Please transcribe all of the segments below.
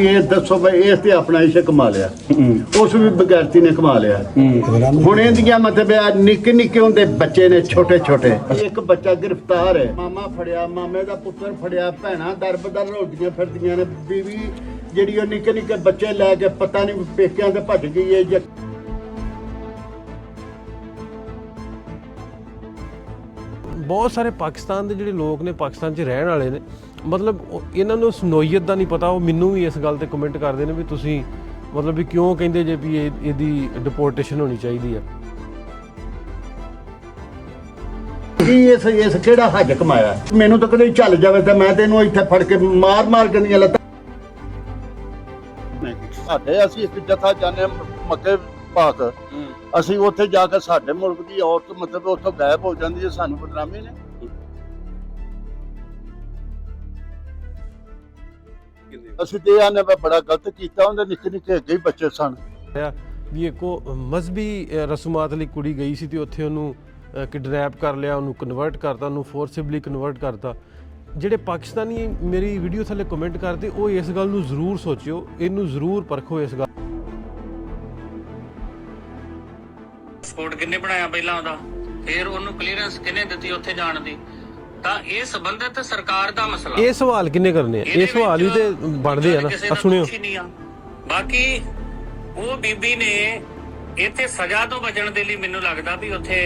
ਇਹ ਦੱਸੋ ਬਈ ਇਸ ਤੇ ਆਪਣਾ ਇਸ਼ਕ ਕਮਾ ਲਿਆ, ਉਸ ਵੀ ਬਗੈਰਤੀ ਨੇ ਕਮਾ ਲਿਆ। ਹੁਣ ਇਹਦੀਆਂ ਮਤਲਬ ਆ ਨਿੱਕੇ ਨਿੱਕੇ ਹੁੰਦੇ ਬੱਚੇ ਨੇ, ਛੋਟੇ ਛੋਟੇ। ਇੱਕ ਬੱਚਾ ਗ੍ਰਿਫਤਾਰ ਹੈ, ਮਾਮਾ ਫੜਿਆ, ਮਾਮੇ ਦਾ ਪੁੱਤਰ ਫੜਿਆ, ਭੈਣਾਂ ਦਰ ਬਦਰ ਰੋਲਦੀਆਂ ਫਿਰਦੀਆਂ ਨੇ, ਬੀਵੀ ਜਿਹੜੀ ਉਹ ਨਿੱਕੇ ਨਿੱਕੇ ਬੱਚੇ ਲੈ ਕੇ ਪਤਾ ਨਹੀਂ ਪੇਕਿਆਂ ਤੇ ਭੱਜ ਗਈ ਹੈ ਜਾਂ बहुत सारे पाकिस्तान के जोड़े लोग ने, पाकिस्तान च रहने वाले ने, मतलब इन्होंने नोईयत का नहीं पता। वो मैनू भी इस गल ते कमेंट करते हैं भी तुसी मतलब भी क्यों कहते जे भी इहदी डिपोर्टेशन होनी चाहिए है। इस किहड़ा हज कमाया? मैनू तो कदे चल जावे ते मैं तेनू इत्थे फड़ के मार मार के नहीं लत्तां। साडे असीं इक जथा जाने मक्के पाक, ਅਸੀਂ ਉੱਥੇ ਜਾ ਕੇ ਸਾਡੇ ਮੁਲਕ ਦੀ ਔਰਤ ਮਤਲਬ ਉੱਥੋਂ ਗਾਇਬ ਹੋ ਜਾਂਦੀ ਹੈ, ਸਾਨੂੰ ਬਦਨਾਮੀ ਨੇ। ਅਸੀਂ ਤੇ ਆਨੇ ਬੜਾ ਗਲਤ ਕੀਤਾ, ਉਹਦੇ ਨਿੱਕੇ ਨਿੱਕੇ ਅੱਗੇ ਹੀ ਬੱਚੇ ਸਨ। ਵੀ ਇੱਕੋ ਮਜ਼ਹਬੀ ਰਸੂਮਾਤ ਲਈ ਕੁੜੀ ਗਈ ਸੀ ਤੇ ਉੱਥੇ ਉਹਨੂੰ ਕਿਡਨੈਪ ਕਰ ਲਿਆ, ਉਹਨੂੰ ਕਨਵਰਟ ਕਰਤਾ, ਉਹਨੂੰ ਫੋਰਸਿਬਲੀ ਕਨਵਰਟ ਕਰਤਾ। ਜਿਹੜੇ ਪਾਕਿਸਤਾਨੀ ਮੇਰੀ ਵੀਡੀਓ ਥੱਲੇ ਕਮੈਂਟ ਕਰਦੇ ਉਹ ਇਸ ਗੱਲ ਨੂੰ ਜ਼ਰੂਰ ਸੋਚਿਓ, ਇਹਨੂੰ ਜ਼ਰੂਰ ਪਰਖੋ। ਇਸ ਗੱਲ ਪਾਸਪੋਰਟ ਕਿੰਨੇ ਬਣਾਇਆ ਪਹਿਲਾਂ ਉਹਦਾ, ਫਿਰ ਉਹਨੂੰ ਕਲੀਅਰੈਂਸ ਕਿੰਨੇ ਦਿੱਤੀ ਉੱਥੇ ਜਾਣ ਦੀ, ਤਾਂ ਇਹ ਸੰਬੰਧਿਤ ਸਰਕਾਰ ਦਾ ਮਸਲਾ। ਇਹ ਸਵਾਲ ਕਿੰਨੇ ਕਰਨੇ ਆ? ਇਹ ਸਵਾਲ ਵੀ ਤੇ ਬਣਦੇ ਆ ਨਾ। ਸੁਣਿਓ, ਬਾਕੀ ਉਹ ਬੀਬੀ ਨੇ ਇੱਥੇ ਸਜ਼ਾ ਤੋਂ ਬਚਣ ਦੇ ਲਈ ਮੈਨੂੰ ਲੱਗਦਾ ਵੀ ਉੱਥੇ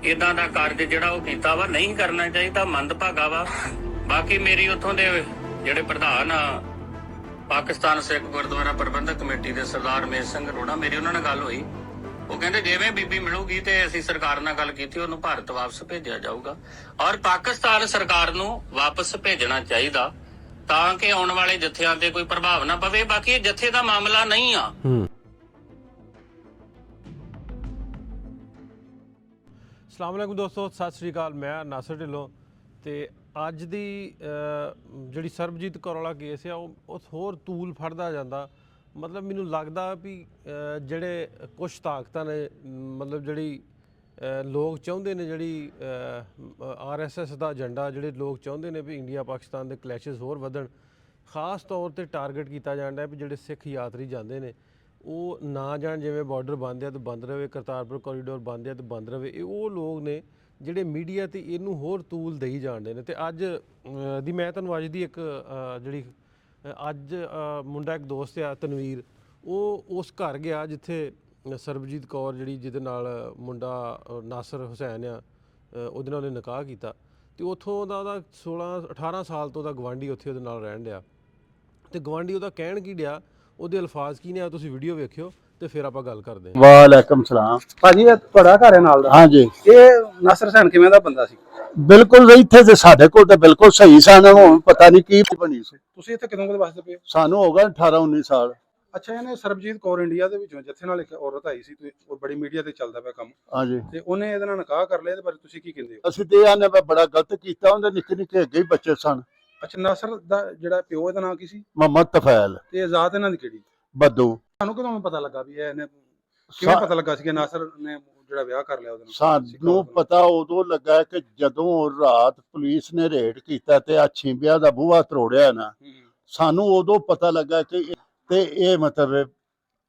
ਇਦਾਂ ਦਾ ਕਾਰਜ ਜਿਹੜਾ ਉਹ ਕੀਤਾ ਵਾ, ਨਹੀਂ ਕਰਨਾ ਚਾਹੀਦਾ, ਮੰਦਭਾਗਾ ਵਾ। ਬਾਕੀ ਮੇਰੀ ਉੱਥੋਂ ਦੇ ਜਿਹੜੇ ਪ੍ਰਧਾਨ ਆ ਪਾਕਿਸਤਾਨ ਸਿੱਖ ਗੁਰਦੁਆਰਾ ਪ੍ਰਬੰਧਕ ਕਮੇਟੀ ਦੇ ਸਰਦਾਰ ਮੇਰ ਸਿੰਘ ਅਰੋੜਾ, ਮੇਰੀ ਉਹਨਾਂ ਨਾਲ ਗੱਲ ਹੋਈ। ਉਹ ਕਹਿੰਦੇ ਜਿਵੇਂ ਬੀਬੀ ਮਿਲੂਗੀ ਤੇ ਅਸੀਂ ਸਰਕਾਰ ਨਾਲ ਗੱਲ ਕੀਤੀ, ਉਹਨੂੰ ਭਾਰਤ ਵਾਪਸ ਭੇਜਿਆ ਜਾਊਗਾ ਔਰ ਪਾਕਿਸਤਾਨ ਸਰਕਾਰ ਨੂੰ ਵਾਪਸ ਭੇਜਣਾ ਚਾਹੀਦਾ ਤਾਂ ਕਿ ਆਉਣ ਵਾਲੇ ਜਥਿਆਂ ਤੇ ਕੋਈ ਪ੍ਰਭਾਵ ਨਾ ਪਵੇ। ਬਾਕੀ ਜਥੇ ਦਾ ਮਾਮਲਾ ਨਹੀਂ ਆ। अस्सलाम वालेकुम दोस्तों, सत श्री अकाल। मैं नासर ढिल्लों ते अज दी जिहड़ी सरबजीत कौर वाला केस है वो होर तूल फड़दा जांदा। मतलब मैनूं लगदा भी जिहड़े कुछ ताकतां ने, मतलब जिहड़ी लोग चाहुंदे ने, जिहड़ी RSS दा एजेंडा जिहड़े लोग चाहुंदे ने भी इंडिया पाकिस्तान दे क्लैशेस होर वधण, खास तौर ते टारगेट कीता जांदा भी जिहड़े सिख यात्री जांदे ने ਉਹ ਨਾ ਜਾਣ। ਜਿਵੇਂ ਬਾਰਡਰ ਬੰਦ ਆ ਤਾਂ ਬੰਦ ਰਹੇ, ਕਰਤਾਰਪੁਰ ਕੋਰੀਡੋਰ ਬੰਦ ਆ ਤਾਂ ਬੰਦ ਰਹੇ। ਇਹ ਉਹ ਲੋਕ ਨੇ ਜਿਹੜੇ ਮੀਡੀਆ ਤੇ ਇਹਨੂੰ ਹੋਰ ਤੂਲ ਦੇਈ ਜਾਂਦੇ ਨੇ। ਤੇ ਅੱਜ ਦੀ ਮੈਂ ਤੁਹਾਨੂੰ ਅੱਜ ਦੀ ਇੱਕ ਜਿਹੜੀ ਅੱਜ ਮੁੰਡਾ ਇੱਕ ਦੋਸਤ ਆ ਤਨਵੀਰ, ਉਹ ਉਸ ਘਰ ਗਿਆ ਜਿੱਥੇ ਸਰਬਜੀਤ ਕੌਰ ਜਿਹੜੀ ਜਿਹਦੇ ਨਾਲ ਮੁੰਡਾ ਨਾਸਰ ਹੁਸੈਨ ਆ ਉਹਦੇ ਨਾਲ ਉਹਨੇ ਨਿਕਾਹ ਕੀਤਾ, ਤੇ ਉੱਥੋਂ ਦਾ ਉਹਦਾ 16-18 ਸਾਲ ਤੋਂ ਉਹਦਾ ਗਵਾਂਢੀ ਉੱਥੇ ਉਹਦੇ ਨਾਲ ਰਹਿਣ ਡਿਆ। ਤੇ ਗਵਾਂਢੀ ਉਹਦਾ ਕਹਿਣ ਕੀ ਡਿਆ, ਉਹਦੇ ਅਲਫਾਜ਼ ਕੀ ਨੇ, ਆ ਤੁਸੀਂ ਵੀਡੀਓ ਵੇਖਿਓ ਤੇ ਫਿਰ ਆਪਾਂ ਗੱਲ ਕਰਦੇ ਹਾਂ। ਵਾਲੇਕਮ ਸਲਾਮ ਭਾਜੀ, ਇਹ ਤੁਹਾਡਾ ਘਰ ਹੈ ਨਾਲ ਦਾ? ਹਾਂਜੀ। ਇਹ ਨਾਸਰ ਹੁਸੈਨ ਕਿਵੇਂ ਦਾ ਬੰਦਾ ਸੀ? ਬਿਲਕੁਲ ਇੱਥੇ ਤੇ ਸਾਡੇ ਕੋਲ ਤੇ ਬਿਲਕੁਲ ਸਹੀ ਸਨ। ਹੁਣ ਪਤਾ ਨਹੀਂ ਕੀ ਬਣੀ ਸੀ। ਤੁਸੀਂ ਇੱਥੇ ਕਦੋਂ ਕਦੇ ਵਾਸਤੇ ਪਏ? ਸਾਨੂੰ ਹੋ ਗਿਆ 18-19 ਸਾਲ। ਅੱਛਾ, ਇਹਨੇ ਸਰਬਜੀਤ ਕੌਰ ਇੰਡੀਆ ਦੇ ਵਿੱਚੋਂ ਜੱਥੇ ਨਾਲ ਇੱਕ ਔਰਤ ਆਈ ਸੀ, ਉਹ ਬੜੀ ਮੀਡੀਆ ਤੇ ਚੱਲਦਾ ਪਿਆ ਕੰਮ। ਹਾਂਜੀ। ਤੇ ਉਹਨੇ ਇਹਦੇ ਨਾਲ ਨਿਕਾਹ ਕਰ ਲਿਆ, ਇਹਦੇ ਬਾਰੇ ਤੁਸੀਂ ਕੀ ਕਹਿੰਦੇ ਹੋ? ਅਸੀਂ ਤੇ ਆਨੇ ਬੜਾ ਗਲਤ ਕੀਤਾ, ਉਹਦੇ ਨਿੱਕੇ ਨਿੱਕੇ ਅੱਗੇ ਹੀ ਬੱਚੇ ਸਨ। ਅੱਛਾ, ਨਾਸਰ ਦਾ ਜਿਹੜਾ ਪਿਓ, ਇਹਦਾ ਨਾਂ ਕੀ ਸੀ? ਮੁਹੰਮਦ ਤਫੈਲ। ਤੇ ਆਜ਼ਾਦ ਇਹਨਾਂ ਦੀ ਕਿਹੜੀ? ਬੱਦੂ। ਤੁਹਾਨੂੰ ਕਦੋਂ ਪਤਾ ਲੱਗਾ ਵੀ ਇਹਨੇ, ਕਿਵੇਂ ਪਤਾ ਲੱਗਾ ਸੀ ਕਿ ਨਾਸਰ ਨੇ ਜਿਹੜਾ ਵਿਆਹ ਕਰ ਲਿਆ ਉਹਦੇ ਨਾਲ? ਸਾਨੂੰ ਪਤਾ ਉਦੋਂ ਲੱਗਾ ਕਿ ਜਦੋਂ ਰਾਤ ਪੁਲਿਸ ਨੇ ਰੇਡ ਕੀਤਾ ਤੇ ਆ ਛਿੰਬਿਆ ਦਾ ਬੂਹਾ ਤਰੋੜਿਆ ਨਾ, ਸਾਨੂੰ ਉਦੋਂ ਪਤਾ ਲੱਗਾ ਕਿ ਤੇ ਇਹ ਮਤਲਬ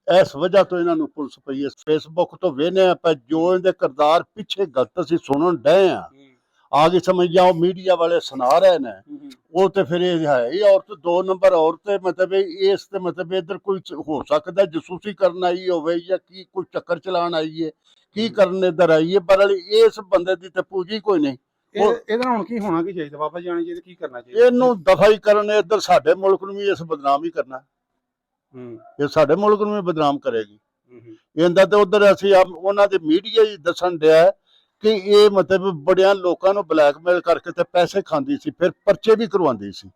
ਇਸ ਵਜ੍ਹਾ ਤੋਂ ਇਹਨਾਂ ਨੂੰ ਪੁਲਿਸ ਪਈ ਹੈ। ਫੇਸਬੁੱਕ ਤੋਂ ਵੇਖਦੇ ਆਪਾਂ ਜੋ ਇਹਦੇ ਕਿਰਦਾਰ ਪਿੱਛੇ ਗਲਤ ਅਸੀਂ ਸੁਣਨ ਡਏ ਆ ਗਈ ਸਮਝ ਜਾਓ। ਮੀਡੀਆ ਵਾਲੇ ਸੁਣਾ ਰਹੇ ਨੇ ਉਹ ਤੇ ਫਿਰ ਇਹ ਹੈ ਹੀ ਔਰਤ 2 ਨੰਬਰ ਔਰਤ। ਮਤਲਬ ਇਸ ਤੇ ਮਤਲਬ ਇੱਧਰ ਕੋਈ ਹੋ ਸਕਦਾ ਜਸੂਸੀ ਕਰਨ ਆਈ ਹੋਵੇ ਜਾਂ ਕੀ ਕੋਈ ਚੱਕਰ ਚਲਾਉਣ ਆਈ ਹੈ, ਕੀ ਕਰਨ ਇੱਧਰ ਆਈ ਹੈ, ਪਰ ਇਸ ਬੰਦੇ ਦੀ ਤੇ ਪੂਜੀ ਕੋਈ ਨਹੀਂ। ਇਹਦੇ ਨਾਲ ਹੁਣ ਕੀ ਹੋਣਾ ਕੀ ਚਾਹੀਦਾ? ਵਾਪਸ ਜਾਣਾ ਚਾਹੀਦਾ? ਕੀ ਕਰਨਾ ਚਾਹੀਦਾ? ਇਹਨੂੰ ਦਫਾ ਹੀ ਕਰਨ। ਇੱਧਰ ਸਾਡੇ ਮੁਲਕ ਨੂੰ ਵੀ ਇਸ ਬਦਨਾਮ ਹੀ ਕਰਨਾ। ਇਹ ਸਾਡੇ ਮੁਲਕ ਨੂੰ ਵੀ ਬਦਨਾਮ ਕਰੇਗੀ ਇਹਦਾ। ਤੇ ਉਧਰ ਅਸੀਂ ਉਹਨਾਂ ਦੇ ਮੀਡੀਆ ਹੀ ਦੱਸਣ ਡਿਆ ਕਿ ਇਹ ਮਤਲਬ ਬੜਿਆਂ ਲੋਕਾਂ ਨੂੰ ਬਲੈਕਮੇਲ ਕਰਕੇ ਤੇ ਪੈਸੇ ਖਾਂਦੀ ਸੀ, ਫਿਰ ਪਰਚੇ ਵੀ ਕਰਵਾਉਂਦੀ ਸੀ।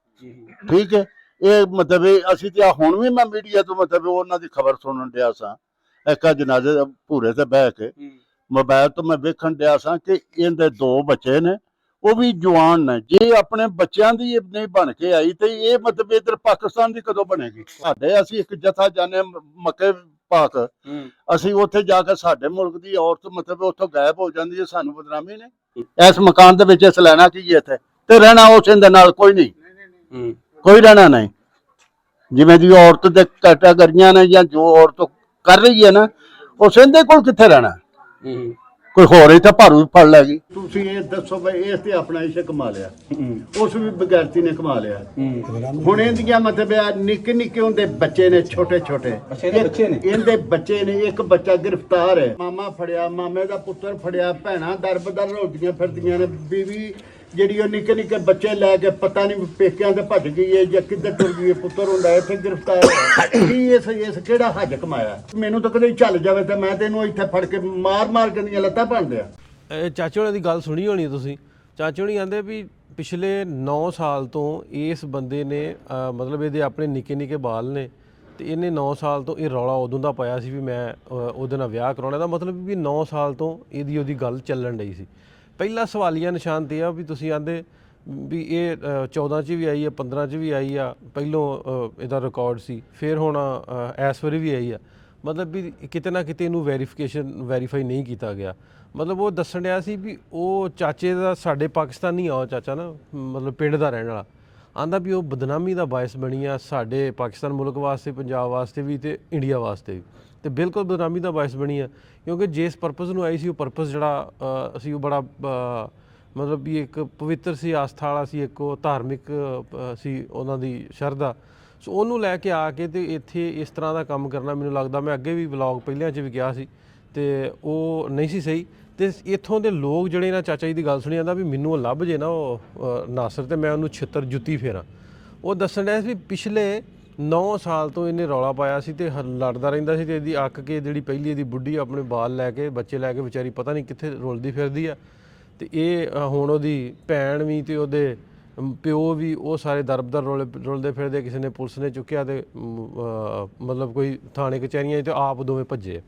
ਠੀਕ ਹੈ। ਇਹ ਮਤਲਬ ਅਸੀਂ ਤੇ ਹੁਣ ਵੀ ਮੈਂ ਮੀਡੀਆ ਤੋਂ ਮਤਲਬ ਉਹਨਾਂ ਦੀ ਖਬਰ ਸੁਣਨ ਡਿਆ ਸਾਂ। ਇੱਕ ਜਨਾਜ਼ੇ ਭੂਰੇ ਤੇ ਬਹਿ ਕੇ ਮੋਬਾਈਲ ਤੋਂ ਮੈਂ ਵੇਖਣ ਡਿਆ ਸਾਂ ਕਿ ਇਹਦੇ 2 ਬੱਚੇ ਨੇ, ਉਹ ਵੀ ਜਵਾਨ ਨੇ। ਜੇ ਆਪਣੇ ਬੱਚਿਆਂ ਦੀ ਨਹੀਂ ਬਣ ਕੇ ਆਈ ਤੇ ਇਹ ਮਤਲਬ ਇੱਧਰ ਪਾਕਿਸਤਾਨ ਦੀ ਕਦੋਂ ਬਣੇਗੀ? ਸਾਡੇ ਅਸੀਂ ਇੱਕ ਜਥਾ ਜਾਣੇ ਮੱਕੇ ਪਾਕ, ਅਸੀਂ ਉੱਥੇ ਜਾ ਕੇ ਸਾਡੇ ਮੁਲਕ ਦੀ ਔਰਤ ਮਤਲਬ ਉੱਥੋਂ ਗਾਇਬ ਹੋ ਜਾਂਦੀ ਹੈ, ਸਾਨੂੰ ਬਦਨਾਮੀ ਨੇ। ਇਸ ਮਕਾਨ ਦੇ ਵਿੱਚ ਇਸ ਲੈਣਾ ਕੀ ਇੱਥੇ ਤੇ ਰਹਿਣਾ ਉਸ ਦੇ ਨਾਲ ਕੋਈ ਨਹੀਂ, ਕੋਈ ਰਹਿਣਾ ਨਹੀਂ। ਜਿਵੇਂ ਦੀ ਔਰਤ ਦੇ ਕੈਟਾਗਰੀਆਂ ਨੇ ਜਾਂ ਜੋ ਔਰਤ ਕਰ ਰਹੀ ਹੈ ਨਾ, ਉਸ ਇਹਦੇ ਕੋਲ ਕਿੱਥੇ ਰਹਿਣਾ। ਕੋਈ ਹੋਰ ਇੱਥੇ ਭਾਰੂ ਫੜ ਲੈ ਗਈ। ਤੁਸੀਂ ਇਹ ਦੱਸੋ ਬਈ ਇਸ ਤੇ ਆਪਣਾ ਇਸ਼ਕ ਕਮਾ ਲਿਆ, ਉਸ ਵੀ ਬਗੈਰਤੀ ਨੇ ਕਮਾ ਲਿਆ। ਹੁਣ ਇਹਦੀਆਂ ਮਤਲਬ ਨਿੱਕੇ ਨਿੱਕੇ ਹੁੰਦੇ ਬੱਚੇ ਨੇ, ਛੋਟੇ ਛੋਟੇ ਇਹਦੇ ਬੱਚੇ ਨੇ। ਇੱਕ ਬੱਚਾ ਗ੍ਰਿਫਤਾਰ ਹੈ, ਮਾਮਾ ਫੜਿਆ, ਮਾਮੇ ਦਾ ਪੁੱਤਰ ਫੜਿਆ, ਭੈਣਾਂ ਦਰਬਦਰ ਰੋਲਦੀਆਂ ਫਿਰਦੀਆਂ ਨੇ। ਬੀਵੀ ਜਿਹੜੀ ਉਹ ਨਿੱਕੇ ਨਿੱਕੇ ਬੱਚੇ ਲੈ ਕੇ ਪਤਾ ਨਹੀਂ ਪੇਕਿਆਂ ਤੇ ਭੱਜ ਗਈ ਹੈ ਜਾਂ ਕਿੱਧਰ ਟੁਰ ਗਈ ਹੈ। ਪੁੱਤਰ ਹੁੰਦਾ ਇੱਥੇ ਗ੍ਰਿਫਤਾਰ ਹੋਇਆ। ਕੀ ਇਸ ਕਿਹੜਾ ਹੱਜ ਕਮਾਇਆ? ਮੈਨੂੰ ਤਾਂ ਕਦੇ ਚੱਲ ਜਾਵੇ ਤਾਂ ਮੈਂ ਤੈਨੂੰ ਇੱਥੇ ਫੜ ਕੇ ਮਾਰ ਕੇ ਦੀਆਂ ਲੱਤਾਂ ਭੰਨ ਦਿਆਂ। ਇਹ ਚਾਚੇ ਹੋਣੀ ਦੀ ਗੱਲ ਸੁਣੀ ਹੋਣੀ ਤੁਸੀਂ। ਚਾਚੇ ਹੋਣੀ ਕਹਿੰਦੇ ਵੀ ਪਿਛਲੇ 9 ਸਾਲ ਤੋਂ ਇਸ ਬੰਦੇ ਨੇ ਮਤਲਬ ਇਹਦੇ ਆਪਣੇ ਨਿੱਕੇ ਨਿੱਕੇ ਬਾਲ ਨੇ, ਤੇ ਇਹਨੇ 9 ਸਾਲ ਤੋਂ ਇਹ ਰੌਲਾ ਉਦੋਂ ਦਾ ਪਾਇਆ ਸੀ ਵੀ ਮੈਂ ਉਹਦੇ ਨਾਲ ਵਿਆਹ ਕਰਾਉਣਾ। ਦਾ ਮਤਲਬ ਵੀ 9 ਸਾਲ ਤੋਂ ਉਹਦੀ ਗੱਲ ਚੱਲਣ ਡਈ ਸੀ। ਪਹਿਲਾ ਸਵਾਲੀਆ ਨਿਸ਼ਾਨ ਤੇ ਆ ਵੀ ਤੁਸੀਂ ਆਂਦੇ ਵੀ ਇਹ 14 'ਚ ਵੀ ਆਈ ਆ, 15 'ਚ ਵੀ ਆਈ ਆ, ਪਹਿਲੋਂ ਇਹਦਾ ਰਿਕਾਰਡ ਸੀ, ਫਿਰ ਹੁਣ ਇਸ ਵਾਰੀ ਵੀ ਆਈ ਆ। ਮਤਲਬ ਵੀ ਕਿਤੇ ਨਾ ਕਿਤੇ ਇਹਨੂੰ ਵੈਰੀਫਾਈ ਨਹੀਂ ਕੀਤਾ ਗਿਆ। ਮਤਲਬ ਉਹ ਦੱਸਣ ਡਿਆ ਸੀ ਵੀ ਉਹ ਚਾਚੇ ਦਾ ਸਾਡੇ ਪਾਕਿਸਤਾਨੀ ਆ, ਉਹ ਚਾਚਾ ਨਾ ਮਤਲਬ ਪਿੰਡ ਦਾ ਰਹਿਣ ਵਾਲਾ, ਆਂਦਾ ਵੀ ਉਹ ਬਦਨਾਮੀ ਦਾ ਬਾਇਸ ਬਣੀ ਆ ਸਾਡੇ ਪਾਕਿਸਤਾਨ ਮੁਲਕ ਵਾਸਤੇ, ਪੰਜਾਬ ਵਾਸਤੇ ਵੀ ਤੇ ਇੰਡੀਆ ਵਾਸਤੇ ਵੀ। ਤੇ ਬਿਲਕੁਲ ਬਦਨਾਮੀ ਦਾ ਬਾਇਸ ਬਣੀ ਆ, ਕਿਉਂਕਿ ਜਿਸ ਪਰਪਸ ਨੂੰ ਆਈ ਸੀ ਉਹ ਪਰਪਸ ਜਿਹੜਾ ਅਸੀਂ ਉਹ ਬੜਾ ਮਤਲਬ ਵੀ ਇੱਕ ਪਵਿੱਤਰ ਸੀ, ਆਸਥਾ ਵਾਲਾ ਸੀ, ਇੱਕ ਉਹ ਧਾਰਮਿਕ ਸੀ ਉਹਨਾਂ ਦੀ ਸ਼ਰਧਾ। ਸੋ ਉਹਨੂੰ ਲੈ ਕੇ ਆ ਕੇ ਤੇ ਇੱਥੇ ਇਸ ਤਰ੍ਹਾਂ ਦਾ ਕੰਮ ਕਰਨਾ, ਮੈਨੂੰ ਲੱਗਦਾ ਮੈਂ ਅੱਗੇ ਵੀ ਵਲੌਗ ਪਹਿਲਿਆਂ 'ਚ ਵੀ ਕਿਹਾ ਸੀ, ਤੇ ਉਹ ਨਹੀਂ ਸੀ ਸਹੀ। ਤੇ ਇੱਥੋਂ ਦੇ ਲੋਕ ਜਿਹੜੇ ਨਾ ਚਾਚਾ ਜੀ ਦੀ ਗੱਲ ਸੁਣੀ ਜਾਂਦਾ ਵੀ ਮੈਨੂੰ ਉਹ ਲੱਭ ਜੇ ਨਾ ਉਹ ਨਾਸਰ, ਤੇ ਮੈਂ ਉਹਨੂੰ ਛਿੱਤਰ ਜੁੱਤੀ ਫੇਰਾਂ। ਉਹ ਦੱਸਣ ਡਿਆ ਸੀ ਵੀ ਪਿਛਲੇ 9 ਸਾਲ ਤੋਂ ਇਹਨੇ ਰੌਲਾ ਪਾਇਆ ਸੀ ਤੇ ਲੜਦਾ ਰਹਿੰਦਾ ਸੀ, ਤੇ ਇਹਦੀ ਅੱਕ ਕੇ ਜਿਹੜੀ ਪਹਿਲੀ ਇਹਦੀ ਬੁੱਢੀ ਆਪਣੇ ਬਾਲ ਲੈ ਕੇ ਬੱਚੇ ਲੈ ਕੇ ਵਿਚਾਰੀ ਪਤਾ ਨਹੀਂ ਕਿੱਥੇ ਰੁਲਦੀ ਫਿਰਦੀ ਆ। ਤੇ ਇਹ ਹੁਣ ਉਹਦੀ ਭੈਣ ਵੀ ਤੇ ਉਹਦੇ ਪਿਓ ਵੀ ਉਹ ਸਾਰੇ ਦਰਬਦਰ ਰੁਲਦੇ ਫਿਰਦੇ। ਕਿਸੇ ਨੇ ਪੁਲਿਸ ਨੇ ਚੁੱਕਿਆ ਤੇ ਮਤਲਬ ਕੋਈ ਥਾਣੇ ਕਚਹਿਰੀਆਂ ਤੇ ਆਪ ਦੋਵੇਂ ਭੱਜੇ।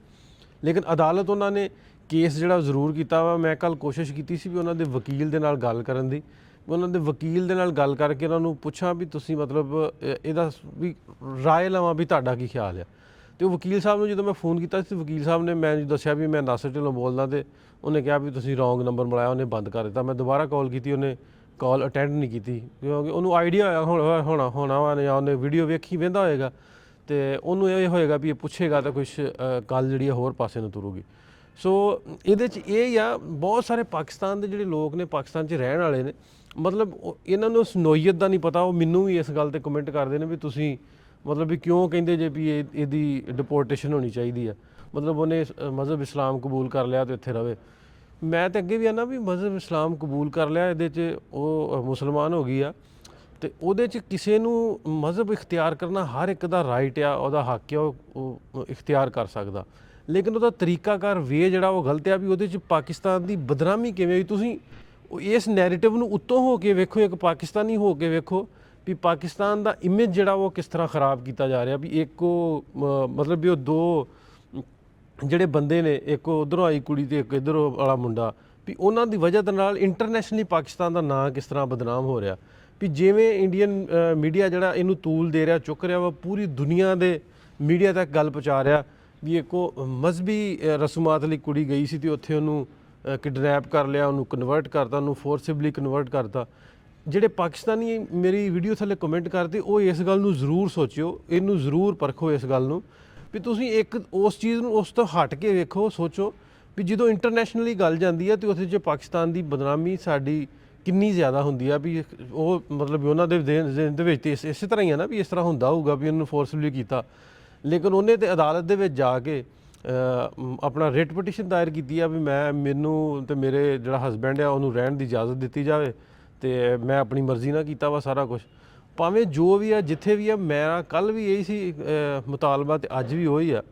ਲੇਕਿਨ ਅਦਾਲਤ ਉਹਨਾਂ ਨੇ ਕੇਸ ਜਿਹੜਾ ਜ਼ਰੂਰ ਕੀਤਾ ਵਾ। ਮੈਂ ਕੱਲ੍ਹ ਕੋਸ਼ਿਸ਼ ਕੀਤੀ ਸੀ ਵੀ ਉਹਨਾਂ ਦੇ ਵਕੀਲ ਦੇ ਨਾਲ ਗੱਲ ਕਰਨ ਦੀ, ਉਹਨਾਂ ਦੇ ਵਕੀਲ ਦੇ ਨਾਲ ਗੱਲ ਕਰਕੇ ਉਹਨਾਂ ਨੂੰ ਪੁੱਛਾਂ ਵੀ ਤੁਸੀਂ ਮਤਲਬ ਇਹਦਾ ਵੀ ਰਾਏ ਲਵਾਂ ਵੀ ਤੁਹਾਡਾ ਕੀ ਖਿਆਲ ਆ। ਤੇ ਉਹ ਵਕੀਲ ਸਾਹਿਬ ਨੂੰ ਜਦੋਂ ਮੈਂ ਫੋਨ ਕੀਤਾ ਸੀ, ਵਕੀਲ ਸਾਹਿਬ ਨੇ ਮੈਂ ਦੱਸਿਆ ਵੀ ਮੈਂ ਨਾਸਰ ਢਿੱਲੋਂ ਬੋਲਦਾ, ਤੇ ਉਹਨੇ ਕਿਹਾ ਵੀ ਤੁਸੀਂ ਰੌਂਗ ਨੰਬਰ ਮਿਲਾਇਆ, ਉਹਨੇ ਬੰਦ ਕਰ ਦਿੱਤਾ। ਮੈਂ ਦੁਬਾਰਾ ਕਾਲ ਕੀਤੀ, ਉਹਨੇ ਕਾਲ ਅਟੈਂਡ ਨਹੀਂ ਕੀਤੀ, ਕਿਉਂਕਿ ਉਹਨੂੰ ਆਈਡੀਆ ਹੋਣਾ ਵਾ ਜਾਂ ਉਹਨੇ ਵੀਡੀਓ ਵੇਖੀ ਵਹਿੰਦਾ ਹੋਏਗਾ, ਤੇ ਉਹਨੂੰ ਇਹ ਹੋਏਗਾ ਵੀ ਇਹ ਪੁੱਛੇਗਾ ਤਾਂ ਕੁਛ ਗੱਲ ਜਿਹੜੀ ਆ ਹੋਰ ਪਾਸੇ ਨੂੰ ਤੁਰੂਗੀ। ਸੋ ਇਹਦੇ 'ਚ ਇਹ ਹੀ ਆ, ਬਹੁਤ ਸਾਰੇ ਪਾਕਿਸਤਾਨ ਦੇ ਜਿਹੜੇ ਲੋਕ ਨੇ, ਪਾਕਿਸਤਾਨ 'ਚ ਰਹਿਣ ਵਾਲੇ ਨੇ, ਮਤਲਬ ਇਹਨਾਂ ਨੂੰ ਉਸ ਨੋਈਅਤ ਦਾ ਨਹੀਂ ਪਤਾ। ਉਹ ਮੈਨੂੰ ਵੀ ਇਸ ਗੱਲ 'ਤੇ ਕਮੈਂਟ ਕਰਦੇ ਨੇ ਵੀ ਤੁਸੀਂ ਮਤਲਬ ਵੀ ਕਿਉਂ ਕਹਿੰਦੇ ਜੇ ਵੀ ਇਹਦੀ ਡਿਪੋਰਟੇਸ਼ਨ ਹੋਣੀ ਚਾਹੀਦੀ ਆ। ਮਤਲਬ ਉਹਨੇ ਮਜ਼ਹਬ ਇਸਲਾਮ ਕਬੂਲ ਕਰ ਲਿਆ ਤੇ ਇੱਥੇ ਰਵੇ। ਮੈਂ ਤਾਂ ਅੱਗੇ ਵੀ ਆਨਾ ਵੀ ਮਜ਼ਹਬ ਇਸਲਾਮ ਕਬੂਲ ਕਰ ਲਿਆ, ਇਹਦੇ 'ਚ ਉਹ ਮੁਸਲਮਾਨ ਹੋ ਗਈ ਆ, ਤੇ ਉਹਦੇ 'ਚ ਕਿਸੇ ਨੂੰ ਮਜ਼ਹਬ ਇਖਤਿਆਰ ਕਰਨਾ ਹਰ ਇੱਕ ਦਾ ਰਾਈਟ ਆ, ਉਹਦਾ ਹੱਕ ਆ, ਉਹ ਇਖਤਿਆਰ ਕਰ ਸਕਦਾ। ਲੇਕਿਨ ਉਹਦਾ ਤਰੀਕਾਕਾਰ ਵੇ ਜਿਹੜਾ ਉਹ ਗਲਤ ਆ। ਵੀ ਉਹਦੇ 'ਚ ਪਾਕਿਸਤਾਨ ਦੀ ਬਦਨਾਮੀ ਕਿਵੇਂ ਵੀ ਤੁਸੀਂ ਇਸ ਨੈਰੇਟਿਵ ਨੂੰ ਉੱਤੋਂ ਹੋ ਕੇ ਵੇਖੋ, ਇੱਕ ਪਾਕਿਸਤਾਨੀ ਹੋ ਕੇ ਵੇਖੋ ਵੀ ਪਾਕਿਸਤਾਨ ਦਾ ਇਮੇਜ ਜਿਹੜਾ ਉਹ ਕਿਸ ਤਰ੍ਹਾਂ ਖਰਾਬ ਕੀਤਾ ਜਾ ਰਿਹਾ। ਵੀ ਇੱਕ ਉਹ ਮਤਲਬ ਵੀ ਉਹ ਦੋ ਜਿਹੜੇ ਬੰਦੇ ਨੇ, ਇੱਕ ਉੱਧਰੋਂ ਆਈ ਕੁੜੀ ਤੇ ਇੱਕ ਇੱਧਰੋਂ ਵਾਲਾ ਮੁੰਡਾ, ਵੀ ਉਹਨਾਂ ਦੀ ਵਜ੍ਹਾ ਦੇ ਨਾਲ ਇੰਟਰਨੈਸ਼ਨਲੀ ਪਾਕਿਸਤਾਨ ਦਾ ਨਾਂ ਕਿਸ ਤਰ੍ਹਾਂ ਬਦਨਾਮ ਹੋ ਰਿਹਾ। ਵੀ ਜਿਵੇਂ ਇੰਡੀਅਨ ਮੀਡੀਆ ਜਿਹੜਾ ਇਹਨੂੰ ਤੂਲ ਦੇ ਰਿਹਾ, ਚੁੱਕ ਰਿਹਾ ਵਾ, ਪੂਰੀ ਦੁਨੀਆ ਦੇ ਮੀਡੀਆ ਤੱਕ ਗੱਲ ਪਹੁੰਚਾ ਰਿਹਾ ਵੀ ਇੱਕ ਉਹ ਮਜ਼ਹਬੀ ਰਸੂਮਾਤ ਲਈ ਕੁੜੀ ਗਈ ਸੀ ਤੇ ਉੱਥੇ ਉਹਨੂੰ ਕਿਡਨੈਪ ਕਰ ਲਿਆ, ਉਹਨੂੰ ਕਨਵਰਟ ਕਰਤਾ, ਉਹਨੂੰ ਫੋਰਸਿਬਲੀ ਕਨਵਰਟ ਕਰਤਾ। ਜਿਹੜੇ ਪਾਕਿਸਤਾਨੀ ਮੇਰੀ ਵੀਡੀਓ ਥੱਲੇ ਕਮੈਂਟ ਕਰਦੇ, ਉਹ ਇਸ ਗੱਲ ਨੂੰ ਜ਼ਰੂਰ ਸੋਚਿਓ, ਇਹਨੂੰ ਜ਼ਰੂਰ ਪਰਖੋ ਇਸ ਗੱਲ ਨੂੰ ਵੀ ਤੁਸੀਂ ਇੱਕ ਉਸ ਚੀਜ਼ ਨੂੰ ਉਸ ਤੋਂ ਹਟ ਕੇ ਵੇਖੋ, ਸੋਚੋ ਵੀ ਜਦੋਂ ਇੰਟਰਨੈਸ਼ਨਲੀ ਗੱਲ ਜਾਂਦੀ ਹੈ ਤੇ ਉੱਥੇ 'ਚ ਪਾਕਿਸਤਾਨ ਦੀ ਬਦਨਾਮੀ ਸਾਡੀ ਕਿੰਨੀ ਜ਼ਿਆਦਾ ਹੁੰਦੀ ਆ। ਵੀ ਉਹ ਮਤਲਬ ਉਹਨਾਂ ਦੇ ਦੇ ਵਿੱਚ ਤੇ ਇਸੇ ਤਰ੍ਹਾਂ ਹੀ ਆ ਨਾ, ਵੀ ਇਸ ਤਰ੍ਹਾਂ ਹੁੰਦਾ ਹੋਊਗਾ ਵੀ ਉਹਨੂੰ ਫੋਰਸਫੁਲੀ ਕੀਤਾ। ਲੇਕਿਨ ਉਹਨੇ ਤੇ ਅਦਾਲਤ ਦੇ ਵਿੱਚ ਜਾ ਕੇ ਆਪਣਾ ਰਿਟ ਪਟੀਸ਼ਨ ਦਾਇਰ ਕੀਤੀ ਆ ਵੀ ਮੈਨੂੰ ਤੇ ਮੇਰੇ ਜਿਹੜਾ ਹਸਬੈਂਡ ਆ ਉਹਨੂੰ ਰਹਿਣ ਦੀ ਇਜਾਜ਼ਤ ਦਿੱਤੀ ਜਾਵੇ, ਤੇ ਮੈਂ ਆਪਣੀ ਮਰਜ਼ੀ ਨਾਲ ਕੀਤਾ ਵਾ ਸਾਰਾ ਕੁਛ। ਭਾਵੇਂ ਜੋ ਵੀ ਆ, ਜਿੱਥੇ ਵੀ ਆ, ਮੇਰਾ ਕੱਲ੍ਹ ਵੀ ਇਹੀ ਸੀ ਮੁਤਾਲਬਾ, ਤੇ ਅੱਜ ਵੀ ਉਹੀ ਆ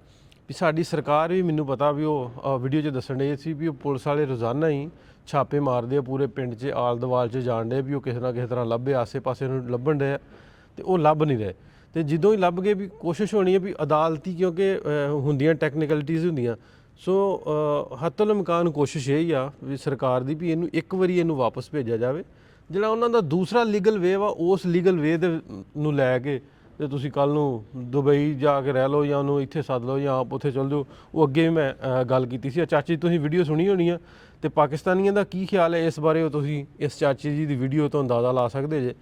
ਵੀ ਸਾਡੀ ਸਰਕਾਰ ਵੀ, ਮੈਨੂੰ ਪਤਾ ਵੀ ਉਹ ਵੀਡੀਓ 'ਚ ਦੱਸਣ ਡੇ ਸੀ ਵੀ ਉਹ ਪੁਲਿਸ ਵਾਲੇ ਰੋਜ਼ਾਨਾ ਹੀ ਛਾਪੇ ਮਾਰਦੇ ਆ ਪੂਰੇ ਪਿੰਡ 'ਚ, ਆਲ ਦੁਆਲ 'ਚ ਜਾਣ ਡੇ ਵੀ ਉਹ ਕਿਸੇ ਨਾ ਕਿਸੇ ਤਰ੍ਹਾਂ ਲੱਭੇ, ਆਸੇ ਪਾਸੇ ਨੂੰ ਲੱਭਣ ਡੇ ਆ, ਤੇ ਉਹ ਲੱਭ ਨਹੀਂ ਰਹੇ। ਤੇ ਜਦੋਂ ਹੀ ਲੱਭ ਗਏ ਵੀ ਕੋਸ਼ਿਸ਼ ਹੋਣੀ ਹੈ ਵੀ ਅਦਾਲਤੀ, ਕਿਉਂਕਿ ਹੁੰਦੀਆਂ ਟੈਕਨੀਕਲਿਟੀਜ਼ ਹੁੰਦੀਆਂ। ਸੋ ਹੱਤਲ ਇਮਕਾਨ ਕੋਸ਼ਿਸ਼ ਇਹ ਹੀ ਆ ਵੀ ਸਰਕਾਰ ਦੀ ਵੀ ਇੱਕ ਵਾਰੀ ਇਹਨੂੰ ਵਾਪਸ ਭੇਜਿਆ ਜਾਵੇ। ਜਿਹੜਾ ਉਹਨਾਂ ਦਾ ਦੂਸਰਾ ਲੀਗਲ ਵੇ ਵਾ, ਉਸ ਲੀਗਲ ਵੇ ਦੇ ਨੂੰ ਲੈ ਕੇ ਤੇ ਤੁਸੀਂ ਕੱਲ੍ਹ ਨੂੰ ਦੁਬਈ ਜਾ ਕੇ ਰਹਿ ਲਓ ਜਾਂ ਉਹਨੂੰ ਇੱਥੇ ਸੱਦ ਲਓ ਜਾਂ ਆਪ ਉੱਥੇ ਚੱਲ ਜਾਓ। ਉਹ ਅੱਗੇ ਵੀ ਮੈਂ ਗੱਲ ਕੀਤੀ ਸੀ। ਚਾਚੀ ਤੁਸੀਂ ਵੀਡੀਓ ਸੁਣੀ ਹੋਣੀ ਆ, ਤੇ ਪਾਕਿਸਤਾਨੀਆਂ ਦਾ ਕੀ ਖਿਆਲ ਹੈ ਇਸ ਬਾਰੇ, ਉਹ ਤੁਸੀਂ ਇਸ ਚਾਚੀ ਜੀ ਦੀ ਵੀਡੀਓ ਤੋਂ ਅੰਦਾਜ਼ਾ ਲਾ ਸਕਦੇ ਜੇ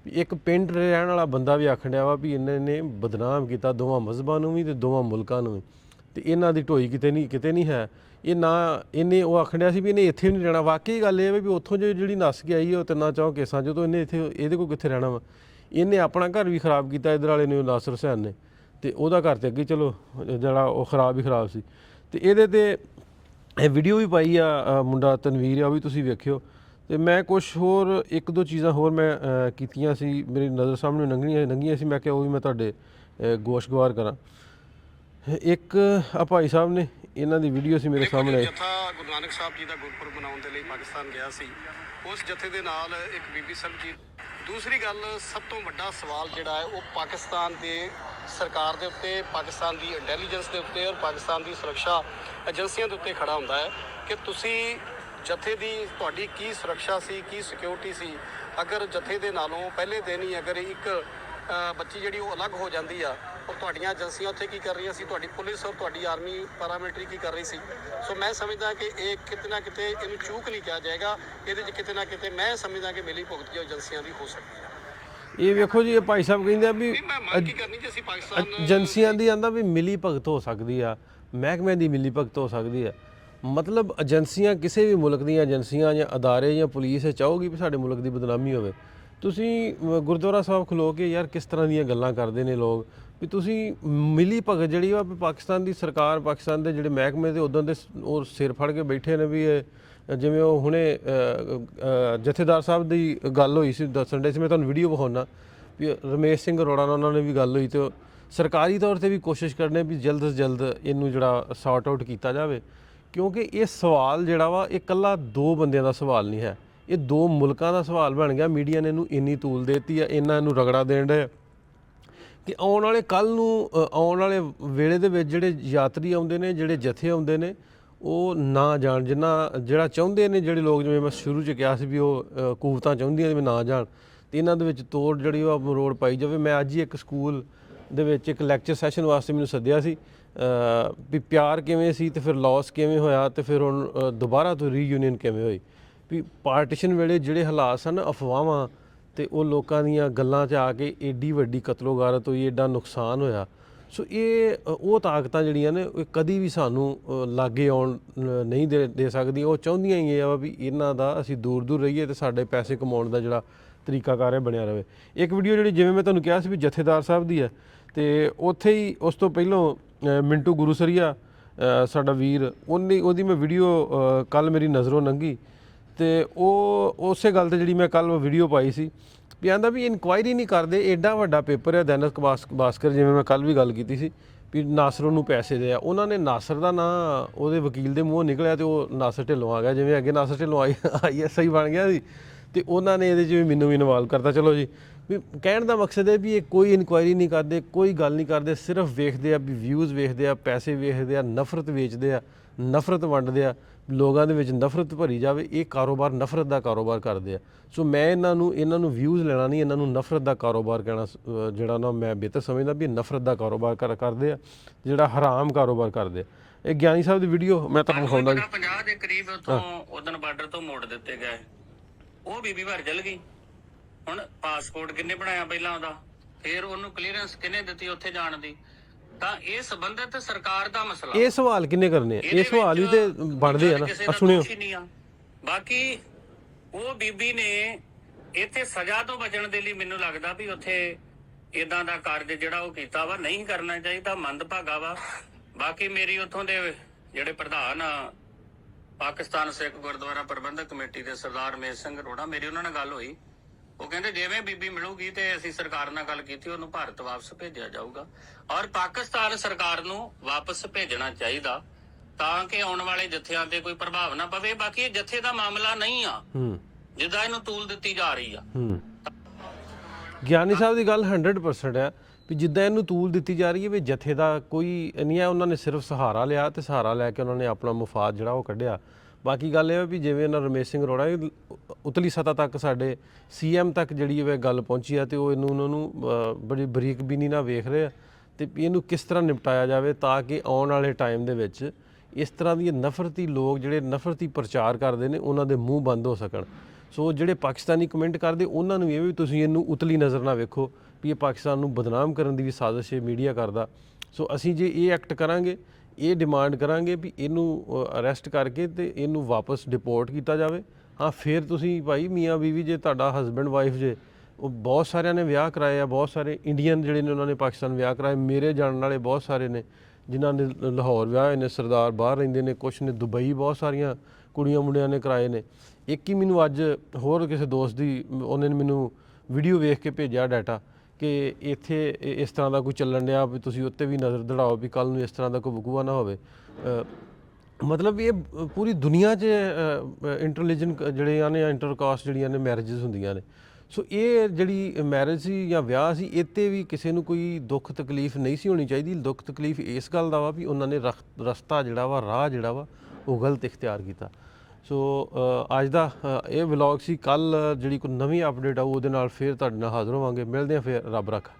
ਵੀ ਇੱਕ ਪਿੰਡ ਰਹਿਣ ਵਾਲਾ ਬੰਦਾ ਵੀ ਆਖਣ ਡਿਆ ਵਾ ਵੀ ਇਹਨਾਂ ਨੇ ਬਦਨਾਮ ਕੀਤਾ ਦੋਵਾਂ ਮਜ਼ਹਬਾਂ ਨੂੰ ਵੀ ਤੇ ਦੋਵਾਂ ਮੁਲਕਾਂ ਨੂੰ ਵੀ, ਤੇ ਇਹਨਾਂ ਦੀ ਢੋਈ ਕਿਤੇ ਨਹੀਂ ਹੈ। ਇਹ ਨਾ ਇਹਨੇ ਉਹ ਆਖਣ ਡਿਆ ਸੀ ਵੀ ਇਹਨੇ ਇੱਥੇ ਵੀ ਨਹੀਂ ਰਹਿਣਾ। ਵਾਕਈ ਗੱਲ ਇਹ ਵੀ ਉੱਥੋਂ ਜਿਹੜੀ ਨੱਸ ਕੇ ਆਈ ਉਹ 3-4 ਕੇਸਾਂ 'ਚੋਂ, ਤੋਂ ਇਹਨੇ ਇੱਥੇ ਇਹਦੇ ਕੋਲ ਕਿੱਥੇ ਰਹਿਣਾ ਵਾ। ਇਹਨੇ ਆਪਣਾ ਘਰ ਵੀ ਖਰਾਬ ਕੀਤਾ ਇੱਧਰ ਵਾਲੇ ਨੇ, ਨਾਸਰ ਹੁਸੈਨ ਨੇ, ਤੇ ਉਹਦਾ ਘਰ ਤੇ ਅੱਗੇ ਚਲੋ ਜਿਹੜਾ ਉਹ ਖਰਾਬ ਹੀ ਖਰਾਬ ਸੀ। ਤੇ ਇਹਦੇ ਤੇ ਇਹ ਵੀਡੀਓ ਵੀ ਪਾਈ ਆ ਮੁੰਡਾ ਤਨਵੀਰ ਆ, ਉਹ ਵੀ ਤੁਸੀਂ ਵੇਖਿਓ। ਤੇ ਮੈਂ ਕੁਛ ਹੋਰ 1-2 ਚੀਜ਼ਾਂ ਹੋਰ ਮੈਂ ਕੀਤੀਆਂ ਸੀ, ਮੇਰੀ ਨਜ਼ਰ ਸਾਹਮਣੇ ਲੰਘੀਆਂ ਸੀ, ਮੈਂ ਕਿਹਾ ਉਹ ਵੀ ਮੈਂ ਤੁਹਾਡੇ ਗੋਸ਼ਗਵਾਰ ਕਰਾਂ। ਇੱਕ ਆ ਭਾਈ ਸਾਹਿਬ ਨੇ, ਇਹਨਾਂ ਦੀ ਵੀਡੀਓ ਸੀ ਮੇਰੇ ਸਾਹਮਣੇ। ਜਥਾ ਗੁਰੂ ਨਾਨਕ ਸਾਹਿਬ ਜੀ ਦਾ ਗੁਰਪੁਰਬ ਮਨਾਉਣ ਦੇ ਲਈ ਪਾਕਿਸਤਾਨ ਗਿਆ ਸੀ, ਉਸ ਜਥੇ ਦੇ ਨਾਲ ਇੱਕ ਬੀਬੀ ਸਰਬਜੀਤ। ਦੂਸਰੀ ਗੱਲ, ਸਭ ਤੋਂ ਵੱਡਾ ਸਵਾਲ ਜਿਹੜਾ ਹੈ ਉਹ ਪਾਕਿਸਤਾਨ ਦੇ ਸਰਕਾਰ ਦੇ ਉੱਤੇ, ਪਾਕਿਸਤਾਨ ਦੀ ਇੰਟੈਲੀਜੈਂਸ ਦੇ ਉੱਤੇ ਔਰ ਪਾਕਿਸਤਾਨ ਦੀ ਸੁਰੱਖਿਆ ਏਜੰਸੀਆਂ ਦੇ ਉੱਤੇ ਖੜਾ ਹੁੰਦਾ ਹੈ ਕਿ ਤੁਸੀਂ ਜਥੇ ਦੀ ਤੁਹਾਡੀ ਕੀ ਸੁਰੱਖਿਆ ਸੀ, ਕੀ ਸਿਕਿਉਰਿਟੀ ਸੀ। ਅਗਰ ਜਥੇ ਦੇ ਨਾਲੋਂ ਪਹਿਲੇ ਦਿਨ ਹੀ ਅਗਰ ਇੱਕ ਬੱਚੀ ਜਿਹੜੀ ਉਹ ਅਲੱਗ ਹੋ ਜਾਂਦੀ ਆ, ਔਰ ਤੁਹਾਡੀਆਂ ਏਜੰਸੀਆਂ ਉੱਥੇ ਕੀ ਕਰ ਰਹੀਆਂ ਸੀ, ਤੁਹਾਡੀ ਪੁਲਿਸ ਔਰ ਤੁਹਾਡੀ ਆਰਮੀ ਪੈਰਾਮਿਲਟਰੀ ਕੀ ਕਰ ਰਹੀ ਸੀ। ਸੋ ਮੈਂ ਸਮਝਦਾ ਕਿ ਇਹ ਕਿਤੇ ਨਾ ਕਿਤੇ ਇਹਨੂੰ ਚੂਕ ਨਹੀਂ ਕਿਹਾ ਜਾਏਗਾ, ਇਹਦੇ 'ਚ ਕਿਤੇ ਨਾ ਕਿਤੇ ਮੈਂ ਸਮਝਦਾ ਕਿ ਮਿਲੀ ਭੁਗਤ ਜੋ ਏਜੰਸੀਆਂ ਦੀ ਹੋ ਸਕਦੀ ਹੈ। ਇਹ ਵੇਖੋ ਜੀ, ਇਹ ਭਾਈ ਸਾਹਿਬ ਕਹਿੰਦੇ ਆ ਵੀ ਮੈਂ ਮੰਗ ਕੀ ਕਰਨੀ ਜੇ ਅਸੀਂ ਪਾਕਿਸਤਾਨ ਏਜੰਸੀਆਂ ਦੀ ਆਂਦਾ ਵੀ ਮਿਲੀ ਭਗਤ ਹੋ ਸਕਦੀ ਆ, ਮਹਿਕਮੇ ਦੀ ਮਿਲੀ ਭਗਤ ਹੋ ਸਕਦੀ ਆ। ਮਤਲਬ ਏਜੰਸੀਆਂ, ਕਿਸੇ ਵੀ ਮੁਲਕ ਦੀਆਂ ਏਜੰਸੀਆਂ ਜਾਂ ਅਦਾਰੇ ਜਾਂ ਪੁਲਿਸ ਚਾਹੋਗੀ ਵੀ ਸਾਡੇ ਮੁਲਕ ਦੀ ਬਦਨਾਮੀ ਹੋਵੇ। ਤੁਸੀਂ ਗੁਰਦੁਆਰਾ ਸਾਹਿਬ ਖਲੋ ਕੇ ਯਾਰ ਕਿਸ ਤਰ੍ਹਾਂ ਦੀਆਂ ਗੱਲਾਂ ਕਰਦੇ ਨੇ ਲੋਕ, ਵੀ ਤੁਸੀਂ ਮਿਲੀ ਭਗਤ ਜਿਹੜੀ ਆ ਪਾਕਿਸਤਾਨ ਦੀ ਸਰਕਾਰ, ਪਾਕਿਸਤਾਨ ਦੇ ਜਿਹੜੇ ਮਹਿਕਮੇ ਦੇ ਉਦੋਂ ਦੇ ਉਹ ਸਿਰ ਫੜ ਕੇ ਬੈਠੇ ਨੇ। ਵੀ ਇਹ ਜਿਵੇਂ ਉਹ ਹੁਣੇ ਜਥੇਦਾਰ ਸਾਹਿਬ ਦੀ ਗੱਲ ਹੋਈ ਸੀ, ਦੱਸਣ ਡੇ ਸੀ, ਮੈਂ ਤੁਹਾਨੂੰ ਵੀਡੀਓ ਵਿਖਾਉਣਾ ਵੀ ਰਮੇਸ਼ ਸਿੰਘ ਅਰੋੜਾ ਨਾਲ ਉਹਨਾਂ ਨੇ ਵੀ ਗੱਲ ਹੋਈ, ਤੇ ਸਰਕਾਰੀ ਤੌਰ ਤੇ ਵੀ ਕੋਸ਼ਿਸ਼ ਕਰਨੇ ਵੀ ਜਲਦ ਤੋਂ ਜਲਦ ਇਹਨੂੰ ਜਿਹੜਾ ਸੌਰਟ ਆਊਟ ਕੀਤਾ ਜਾਵੇ। ਕਿਉਂਕਿ ਇਹ ਸਵਾਲ ਜਿਹੜਾ ਵਾ ਇਹ ਇਕੱਲਾ 2 ਬੰਦਿਆਂ ਦਾ ਸਵਾਲ ਨਹੀਂ ਹੈ, ਇਹ 2 ਮੁਲਕਾਂ ਦਾ ਸਵਾਲ ਬਣ ਗਿਆ। ਮੀਡੀਆ ਨੇ ਇਹਨੂੰ ਇੰਨੀ ਤੂਲ ਦੇਤੀ ਆ, ਇਹਨੂੰ ਰਗੜਾ ਦੇਣ ਦੇ ਕਿ ਆਉਣ ਵਾਲੇ ਕੱਲ੍ਹ ਨੂੰ, ਆਉਣ ਵਾਲੇ ਵੇਲੇ ਦੇ ਵਿੱਚ ਜਿਹੜੇ ਯਾਤਰੀ ਆਉਂਦੇ ਨੇ, ਜਿਹੜੇ ਜਥੇ ਆਉਂਦੇ ਨੇ, ਉਹ ਨਾ ਜਾਣ। ਜਿਹੜਾ ਚਾਹੁੰਦੇ ਨੇ ਜਿਹੜੇ ਲੋਕ, ਜਿਵੇਂ ਮੈਂ ਸ਼ੁਰੂ 'ਚ ਕਿਹਾ ਸੀ ਵੀ ਉਹ ਕੂਵਤਾਂ ਚਾਹੁੰਦੀਆਂ ਵੀ ਨਾ ਜਾਣ, ਅਤੇ ਇਹਨਾਂ ਦੇ ਵਿੱਚ ਤੋੜ ਜਿਹੜੀ ਉਹ ਮਰੋੜ ਪਾਈ ਜਾਵੇ। ਮੈਂ ਅੱਜ ਹੀ ਇੱਕ ਸਕੂਲ ਦੇ ਵਿੱਚ ਇੱਕ ਲੈਕਚਰ ਸੈਸ਼ਨ ਵਾਸਤੇ ਮੈਨੂੰ ਸੱਦਿਆ ਸੀ ਵੀ ਪਿਆਰ ਕਿਵੇਂ ਸੀ, ਅਤੇ ਫਿਰ ਲੌਸ ਕਿਵੇਂ ਹੋਇਆ, ਅਤੇ ਫਿਰ ਹੁਣ ਦੁਬਾਰਾ ਤੋਂ ਰੀਯੂਨੀਅਨ ਕਿਵੇਂ ਹੋਈ। ਵੀ ਪਾਰਟੀਸ਼ਨ ਵੇਲੇ ਜਿਹੜੇ ਹਾਲਾਤ ਸਨ, ਅਫਵਾਹਾਂ ਅਤੇ ਉਹ ਲੋਕਾਂ ਦੀਆਂ ਗੱਲਾਂ 'ਚ ਆ ਕੇ ਏਡੀ ਵੱਡੀ ਕਤਲੋਗਾਰਤ ਹੋਈ, ਏਡਾ ਨੁਕਸਾਨ ਹੋਇਆ। ਸੋ ਇਹ ਉਹ ਤਾਕਤਾਂ ਜਿਹੜੀਆਂ ਨੇ ਇਹ ਕਦੀ ਵੀ ਸਾਨੂੰ ਲਾਗੇ ਆਉਣ ਨਹੀਂ ਦੇ ਸਕਦੀਆਂ। ਉਹ ਚਾਹੁੰਦੀਆਂ ਹੀ ਇਹ ਆ ਵੀ ਇਹਨਾਂ ਦਾ ਅਸੀਂ ਦੂਰ ਰਹੀਏ ਅਤੇ ਸਾਡੇ ਪੈਸੇ ਕਮਾਉਣ ਦਾ ਜਿਹੜਾ ਤਰੀਕਾਕਾਰ ਹੈ ਬਣਿਆ ਰਹੇ। ਇੱਕ ਵੀਡੀਓ ਜਿਹੜੀ ਜਿਵੇਂ ਮੈਂ ਤੁਹਾਨੂੰ ਕਿਹਾ ਸੀ ਵੀ ਜਥੇਦਾਰ ਸਾਹਿਬ ਦੀ ਹੈ, ਅਤੇ ਉੱਥੇ ਹੀ ਉਸ ਤੋਂ ਪਹਿਲੋਂ ਮਿੰਟੂ ਗੁਰੂਸਰੀਆ ਸਾਡਾ ਵੀਰ, ਉਹਦੀ ਮੈਂ ਵੀਡੀਓ ਕੱਲ੍ਹ ਮੇਰੀ ਨਜ਼ਰੋਂ ਲੰਘੀ, ਅਤੇ ਉਹ ਉਸੇ ਗੱਲ 'ਤੇ ਜਿਹੜੀ ਮੈਂ ਕੱਲ੍ਹ ਵੀਡੀਓ ਪਾਈ ਸੀ ਵੀ ਆਂਦਾ ਵੀ ਇਨਕੁਆਇਰੀ ਨਹੀਂ ਕਰਦੇ। ਐਡਾ ਵੱਡਾ ਪੇਪਰ ਹੈ ਦੈਨਿਕ ਭਾਸਕਰ, ਜਿਵੇਂ ਮੈਂ ਕੱਲ੍ਹ ਵੀ ਗੱਲ ਕੀਤੀ ਸੀ ਵੀ ਨਾਸਰ ਨੂੰ ਪੈਸੇ ਦੇ ਆ। ਉਹਨਾਂ ਨੇ ਨਾਸਰ ਦਾ ਨਾਂ ਉਹਦੇ ਵਕੀਲ ਦੇ ਮੂੰਹੋਂ ਨਿਕਲਿਆ, ਅਤੇ ਉਹ ਨਾਸਰ ਢਿੱਲੋਂ ਆ ਗਿਆ। ਜਿਵੇਂ ਅੱਗੇ ਨਾਸਰ ਢਿੱਲੋਂ ISI ਬਣ ਗਿਆ ਸੀ, ਅਤੇ ਉਹਨਾਂ ਨੇ ਇਹਦੇ 'ਚ ਵੀ ਮੈਨੂੰ ਵੀ ਇਨਵਾਲਵ ਕਰਤਾ। ਚਲੋ ਜੀ, ਵੀ ਕਹਿਣ ਦਾ ਮਕਸਦ ਹੈ ਵੀ ਇਹ ਕੋਈ ਇਨਕੁਆਇਰੀ ਨਹੀਂ ਕਰਦੇ, ਕੋਈ ਗੱਲ ਨਹੀਂ ਕਰਦੇ, ਸਿਰਫ ਵੇਖਦੇ ਆ ਵੀ ਵਿਊਜ਼ ਵੇਖਦੇ ਆ, ਪੈਸੇ ਵੇਖਦੇ ਆ, ਨਫ਼ਰਤ ਵੇਚਦੇ ਆ, ਨਫ਼ਰਤ ਵੰਡਦੇ ਆ, ਲੋਕਾਂ ਦੇ ਵਿੱਚ ਨਫ਼ਰਤ ਭਰੀ ਜਾਵੇ। ਇਹ ਕਾਰੋਬਾਰ ਨਫ਼ਰਤ ਦਾ ਕਾਰੋਬਾਰ ਕਰਦੇ ਆ। ਸੋ ਮੈਂ ਇਹਨਾਂ ਨੂੰ ਵਿਊਜ਼ ਲੈਣਾ ਨਹੀਂ, ਇਹਨਾਂ ਨੂੰ ਨਫ਼ਰਤ ਦਾ ਕਾਰੋਬਾਰ ਕਹਿਣਾ ਜਿਹੜਾ ਨਾ ਮੈਂ ਬਿਹਤਰ ਸਮਝਦਾ ਵੀ ਨਫ਼ਰਤ ਦਾ ਕਾਰੋਬਾਰ ਕਰਦੇ ਆ, ਜਿਹੜਾ ਹਰਾਮ ਕਾਰੋਬਾਰ ਕਰਦੇ ਆ। ਇਹ ਗਿਆਨੀ ਸਾਹਿਬ ਦੀ ਵੀਡੀਓ ਮੈਂ ਤੁਹਾਨੂੰ ਵਿਖਾਉਂਦਾ ਜੀ। 50 ਦੇ ਕਰੀਬ ਉੱਥੋਂ ਉਦਨ ਬਾਰਡਰ ਤੋਂ ਮੋੜ ਦਿੱਤੇ ਗਏ, ਉਹ ਬੀਬੀ ਭਰ ਚਲ ਗਈ। ਹੁਣ ਪਾਸਪੋਰਟ ਕਿੰਨੇ ਬਣਾਇਆ ਪਹਿਲਾਂ ਉਹਦਾ, ਫਿਰ ਉਹਨੂੰ ਕਲੀਅਰੈਂਸ ਕਿੰਨੇ ਦਿੱਤੀ ਉੱਥੇ ਜਾਣ ਦੀ। ਤਾਂ ਇਹ ਸੰਬੰਧਿਤ ਸਰਕਾਰ ਦਾ ਮਸਲਾ। ਇਹ ਸਵਾਲ ਕਿੰਨੇ ਕਰਨੇ ਆ, ਇਹ ਸਵਾਲ ਵੀ ਤੇ ਬਣਦੇ ਆ ਨਾ। ਸੁਣਿਓ, ਬਾਕੀ ਉਹ ਬੀਬੀ ਨੇ ਇੱਥੇ ਸਜ਼ਾ ਤੋਂ ਬਚਣ ਦੇ ਲਈ ਮੈਨੂੰ ਲੱਗਦਾ ਵੀ ਉੱਥੇ ਇਦਾਂ ਦਾ ਕਾਰਜ ਜਿਹੜਾ ਉਹ ਕੀਤਾ ਵਾ ਨਹੀਂ ਕਰਨਾ ਚਾਹੀਦਾ, ਮੰਦਭਾਗਾ ਵਾ। ਬਾਕੀ ਮੇਰੀ ਉੱਥੋਂ ਦੇ ਜਿਹੜੇ ਪ੍ਰਧਾਨ ਪਾਕਿਸਤਾਨ ਸਿੱਖ ਗੁਰਦੁਆਰਾ ਪ੍ਰਬੰਧਕ ਕਮੇਟੀ ਦੇ ਸਰਦਾਰ ਰਮੇਸ਼ ਸਿੰਘ ਅਰੋੜਾ, ਮੇਰੀ ਉਹਨਾਂ ਨਾਲ ਗੱਲ ਹੋਈ। ਉਹ ਕਹਿੰਦੇ ਜਿਵੇਂ ਬੀਬੀ ਮਿਲੂਗੀ ਤੇ ਅਸੀਂ ਸਰਕਾਰ ਨਾਲ ਗੱਲ ਕੀਤੀ, ਉਹਨੂੰ ਭਾਰਤ ਵਾਪਸ ਭੇਜਿਆ ਜਾਊਗਾ। ਔਰ ਪਾਕਿਸਤਾਨ ਸਰਕਾਰ ਨੂੰ ਵਾਪਸ ਭੇਜਣਾ ਚਾਹੀਦਾ ਤਾਂ ਕਿ ਆਉਣ ਵਾਲੇ ਜਥਿਆਂ ਤੇ ਕੋਈ ਪ੍ਰਭਾਵ ਨਾ ਪਵੇ। ਬਾਕੀ ਇਹ ਜਥੇ ਦਾ ਮਾਮਲਾ ਨਹੀਂ ਆ ਜਿੱਦਾਂ ਇਹਨੂੰ ਤੂਲ ਦਿੱਤੀ ਜਾ ਰਹੀ ਆ। ਗਿਆਨੀ ਸਾਹਿਬ ਦੀ ਗੱਲ 100% ਹੈ ਵੀ ਜਿੱਦਾਂ ਇਹਨੂੰ ਤੂਲ ਦਿੱਤੀ ਜਾ ਰਹੀ ਹੈ ਵੀ ਜਥੇ ਦਾ ਕੋਈ ਨਹੀਂ ਹੈ। ਉਹਨਾਂ ਨੇ ਸਿਰਫ ਸਹਾਰਾ ਲਿਆ, ਅਤੇ ਸਹਾਰਾ ਲੈ ਕੇ ਉਹਨਾਂ ਨੇ ਆਪਣਾ ਮੁਫਾਦ ਜਿਹੜਾ ਉਹ ਕੱਢਿਆ। ਬਾਕੀ ਗੱਲ ਇਹ ਹੈ ਵੀ ਜਿਵੇਂ ਇਹਨਾਂ ਰਮੇਸ਼ ਸਿੰਘ ਅਰੋੜਾ ਉਤਲੀ ਸਤ੍ਹਾ ਤੱਕ, ਸਾਡੇ CM ਤੱਕ ਜਿਹੜੀ ਇਹ ਗੱਲ ਪਹੁੰਚੀ ਆ, ਅਤੇ ਉਹ ਉਹਨਾਂ ਨੂੰ ਬੜੀ ਬਰੀਕ ਬੀਨੀ ਨਾਲ ਵੇਖ ਰਹੇ ਆ, ਅਤੇ ਇਹਨੂੰ ਕਿਸ ਤਰ੍ਹਾਂ ਨਿਪਟਾਇਆ ਜਾਵੇ ਤਾਂ ਕਿ ਆਉਣ ਵਾਲੇ ਟਾਈਮ ਦੇ ਵਿੱਚ ਇਸ ਤਰ੍ਹਾਂ ਦੀ ਨਫ਼ਰਤੀ ਲੋਕ ਜਿਹੜੇ ਨਫ਼ਰਤੀ ਪ੍ਰਚਾਰ ਕਰਦੇ ਨੇ ਉਹਨਾਂ ਦੇ ਮੂੰਹ ਬੰਦ ਹੋ ਸਕਣ। ਸੋ ਜਿਹੜੇ ਪਾਕਿਸਤਾਨੀ ਕਮੈਂਟ ਕਰਦੇ ਉਹਨਾਂ ਨੂੰ ਇਹ ਵੀ ਤੁਸੀਂ ਇਹਨੂੰ ਉਤਲੀ ਨਜ਼ਰ ਨਾਲ ਵੇਖੋ ਵੀ ਇਹ ਪਾਕਿਸਤਾਨ ਨੂੰ ਬਦਨਾਮ ਕਰਨ ਦੀ ਵੀ ਸਾਜ਼ਿਸ਼ ਇਹ ਮੀਡੀਆ ਕਰਦਾ। ਸੋ ਅਸੀਂ ਜੇ ਇਹ ਐਕਟ ਕਰਾਂਗੇ, ਇਹ ਡਿਮਾਂਡ ਕਰਾਂਗੇ ਵੀ ਇਹਨੂੰ ਅਰੈਸਟ ਕਰਕੇ ਤੇ ਇਹਨੂੰ ਵਾਪਸ ਡਿਪੋਰਟ ਕੀਤਾ ਜਾਵੇ। ਹਾਂ ਫਿਰ ਤੁਸੀਂ ਭਾਈ ਮੀਆਂ ਬੀਵੀ ਜੇ ਤੁਹਾਡਾ ਹਸਬੈਂਡ ਵਾਈਫ ਜੇ, ਉਹ ਬਹੁਤ ਸਾਰਿਆਂ ਨੇ ਵਿਆਹ ਕਰਾਏ ਆ, ਬਹੁਤ ਸਾਰੇ ਇੰਡੀਅਨ ਜਿਹੜੇ ਨੇ ਉਹਨਾਂ ਨੇ ਪਾਕਿਸਤਾਨ ਵਿਆਹ ਕਰਾਏ, ਮੇਰੇ ਜਾਣਨ ਵਾਲੇ ਬਹੁਤ ਸਾਰੇ ਨੇ ਜਿਨ੍ਹਾਂ ਨੇ ਲਾਹੌਰ ਵਿਆਹ ਹੋਏ ਨੇ, ਸਰਦਾਰ ਬਾਹਰ ਰਹਿੰਦੇ ਨੇ, ਕੁਛ ਨੇ ਦੁਬਈ ਬਹੁਤ ਸਾਰੀਆਂ ਕੁੜੀਆਂ ਮੁੰਡਿਆਂ ਨੇ ਕਰਾਏ ਨੇ। ਇੱਕ ਹੀ ਮੈਨੂੰ ਅੱਜ ਹੋਰ ਕਿਸੇ ਦੋਸਤ ਦੀ ਉਹਨੇ ਮੈਨੂੰ ਵੀਡੀਓ ਵੇਖ ਕੇ ਭੇਜਿਆ ਡਾਟਾ ਕਿ ਇੱਥੇ ਇਸ ਤਰ੍ਹਾਂ ਦਾ ਕੋਈ ਚੱਲਣ ਡਿਆ ਵੀ ਤੁਸੀਂ ਉੱਤੇ ਵੀ ਨਜ਼ਰ ਦੜਾਓ ਵੀ ਕੱਲ੍ਹ ਨੂੰ ਇਸ ਤਰ੍ਹਾਂ ਦਾ ਕੋਈ ਵਕੂਆ ਨਾ ਹੋਵੇ। ਮਤਲਬ ਇਹ ਪੂਰੀ ਦੁਨੀਆ 'ਚ ਇੰਟਰਲੀਜਨ ਜਿਹੜੀਆਂ ਨੇ ਇੰਟਰਕਾਸਟ ਜਿਹੜੀਆਂ ਨੇ ਮੈਰਿਜਸ ਹੁੰਦੀਆਂ ਨੇ। ਸੋ ਇਹ ਜਿਹੜੀ ਮੈਰਿਜ ਸੀ ਜਾਂ ਵਿਆਹ ਸੀ ਇਹ 'ਤੇ ਵੀ ਕਿਸੇ ਨੂੰ ਕੋਈ ਦੁੱਖ ਤਕਲੀਫ ਨਹੀਂ ਸੀ ਹੋਣੀ ਚਾਹੀਦੀ। ਦੁੱਖ ਤਕਲੀਫ ਇਸ ਗੱਲ ਦਾ ਵਾ ਵੀ ਉਹਨਾਂ ਨੇ ਰਸਤਾ ਜਿਹੜਾ ਵਾ, ਰਾਹ ਜਿਹੜਾ ਵਾ ਉਹ ਗਲਤ ਇਖਤਿਆਰ ਕੀਤਾ। ਸੋ ਅੱਜ ਦਾ ਇਹ ਵਲੌਗ ਸੀ। ਕੱਲ੍ਹ ਜਿਹੜੀ ਕੋਈ ਨਵੀਂ ਅਪਡੇਟ ਆਊ ਉਹਦੇ ਨਾਲ ਫਿਰ ਤੁਹਾਡੇ ਨਾਲ ਹਾਜ਼ਰ ਹੋਵਾਂਗੇ। ਮਿਲਦੇ ਹਾਂ ਫਿਰ, ਰੱਬ ਰੱਖਾ।